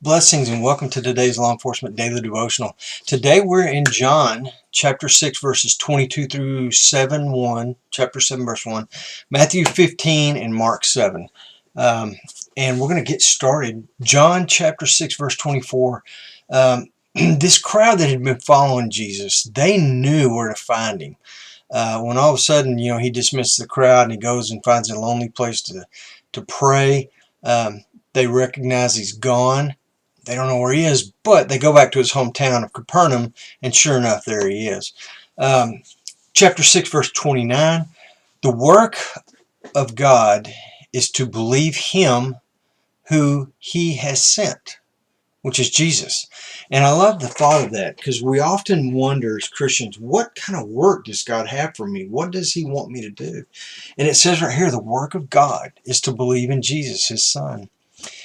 Blessings and welcome to today's Law Enforcement Daily Devotional. Today we're in John chapter 6 verses 22 through 7, chapter 7 verse 1, Matthew 15 and Mark 7. And we're going to get started. John chapter 6 verse 24. This crowd that had been following Jesus, they knew where to find him. When all of a sudden, he dismisses the crowd and he goes and finds a lonely place to pray, they recognize he's gone. They don't know where he is, but they go back to his hometown of Capernaum, and sure enough, there he is. Chapter 6, verse 29, the work of God is to believe him who he has sent, which is Jesus. And I love the thought of that, because we often wonder as Christians, what kind of work does God have for me? What does he want me to do? And it says right here, the work of God is to believe in Jesus, his son.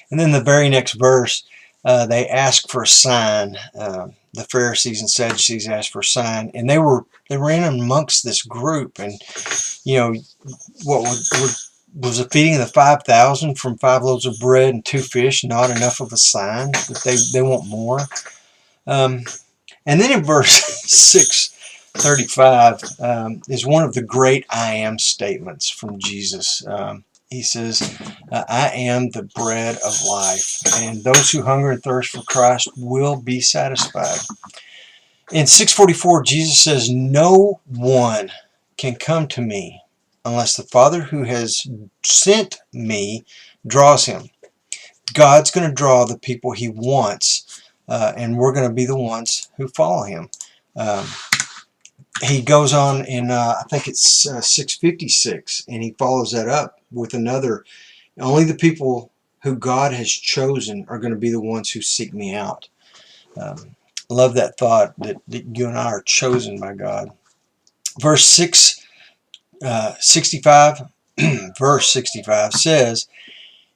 And then the very next verse, they ask for a sign. The Pharisees and Sadducees asked for a sign, and they were in amongst this group. And what was the feeding of the 5,000 from 5 loaves of bread and 2 fish not enough of a sign? That they want more. And then in verse 6:35 is one of the great I am statements from Jesus. He says, I am the bread of life, and those who hunger and thirst for Christ will be satisfied. In 6:44, Jesus says, no one can come to me unless the Father who has sent me draws him. God's going to draw the people he wants, and we're going to be the ones who follow him. He goes on in, I think it's 6:56, and he follows that up with another. Only the people who God has chosen are going to be the ones who seek me out. Love that thought that you and I are chosen by God. Verse 65 verse 65 says,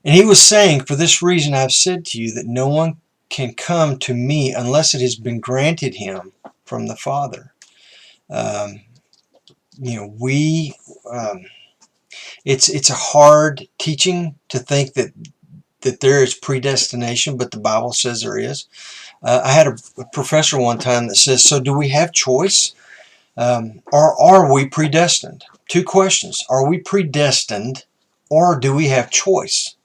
and he was saying, for this reason I have said to you that no one can come to me unless it has been granted him from the Father. It's a hard teaching to think that there is predestination, but the Bible says there is. I had a professor one time that says, so do we have choice? Or are we predestined? Two questions. Are we predestined, or do we have choice?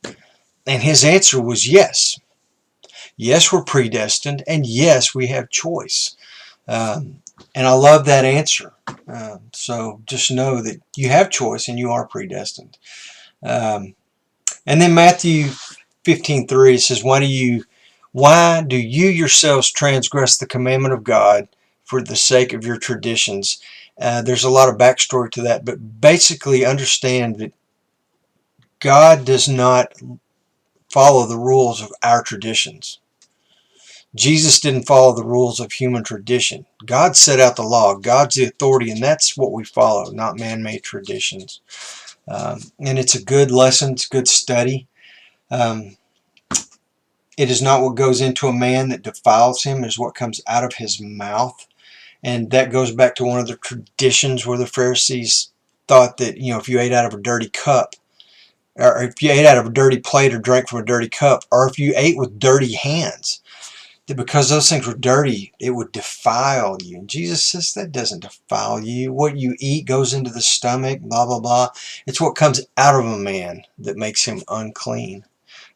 And his answer was yes. Yes, we're predestined, and yes, we have choice. And I love that answer. So just know that you have choice and you are predestined. And then Matthew 15:3 says, why do you yourselves transgress the commandment of God for the sake of your traditions? There's a lot of backstory to that, but basically understand that God does not follow the rules of our traditions. Jesus didn't follow the rules of human tradition. God set out the law. God's the authority, and that's what we follow, not man-made traditions. And it's a good lesson. It's a good study. It is not what goes into a man that defiles him, it is what comes out of his mouth. And that goes back to one of the traditions where the Pharisees thought that, if you ate out of a dirty cup, or if you ate out of a dirty plate or drank from a dirty cup, or if you ate with dirty hands, that because those things were dirty, it would defile you. And Jesus says that doesn't defile you. What you eat goes into the stomach, blah, blah, blah. It's what comes out of a man that makes him unclean.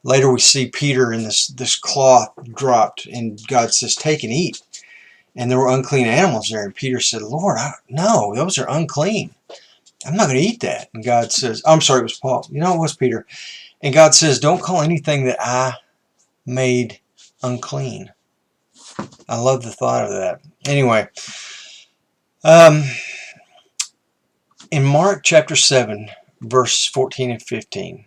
Later we see Peter in this cloth dropped, and God says, take and eat. And there were unclean animals there. And Peter said, Lord, no, those are unclean. I'm not going to eat that. And God says, I'm sorry, it was Paul. It was Peter. And God says, don't call anything that I made unclean. I love the thought of that. Anyway, in Mark chapter 7, verse 14 and 15,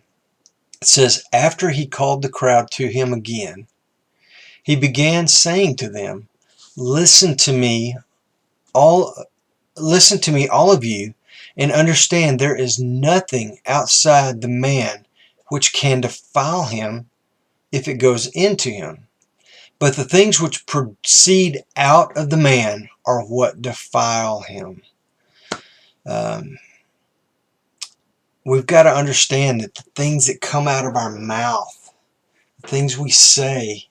it says, after he called the crowd to him again, he began saying to them, listen to me, all of you, and understand there is nothing outside the man which can defile him if it goes into him. But the things which proceed out of the man are what defile him. We've got to understand that the things that come out of our mouth, the things we say,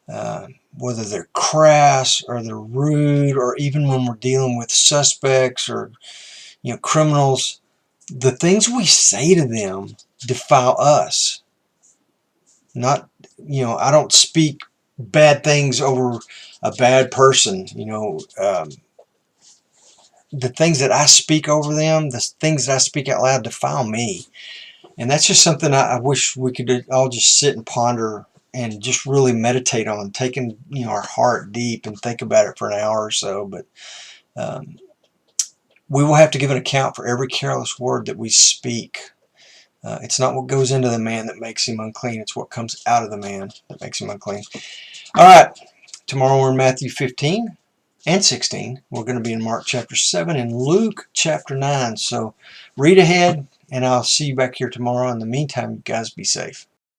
whether they're crass or they're rude, or even when we're dealing with suspects or criminals, the things we say to them defile us. Not, I don't speak bad things over a bad person. The things that I speak over them, the things that I speak out loud defile me. And that's just something I wish we could all just sit and ponder and just really meditate on, taking our heart deep and think about it for an hour or so. But we will have to give an account for every careless word that we speak. It's not what goes into the man that makes him unclean. It's what comes out of the man that makes him unclean. All right. Tomorrow we're in Matthew 15 and 16. We're going to be in Mark chapter 7 and Luke chapter 9. So read ahead, and I'll see you back here tomorrow. In the meantime, you guys be safe.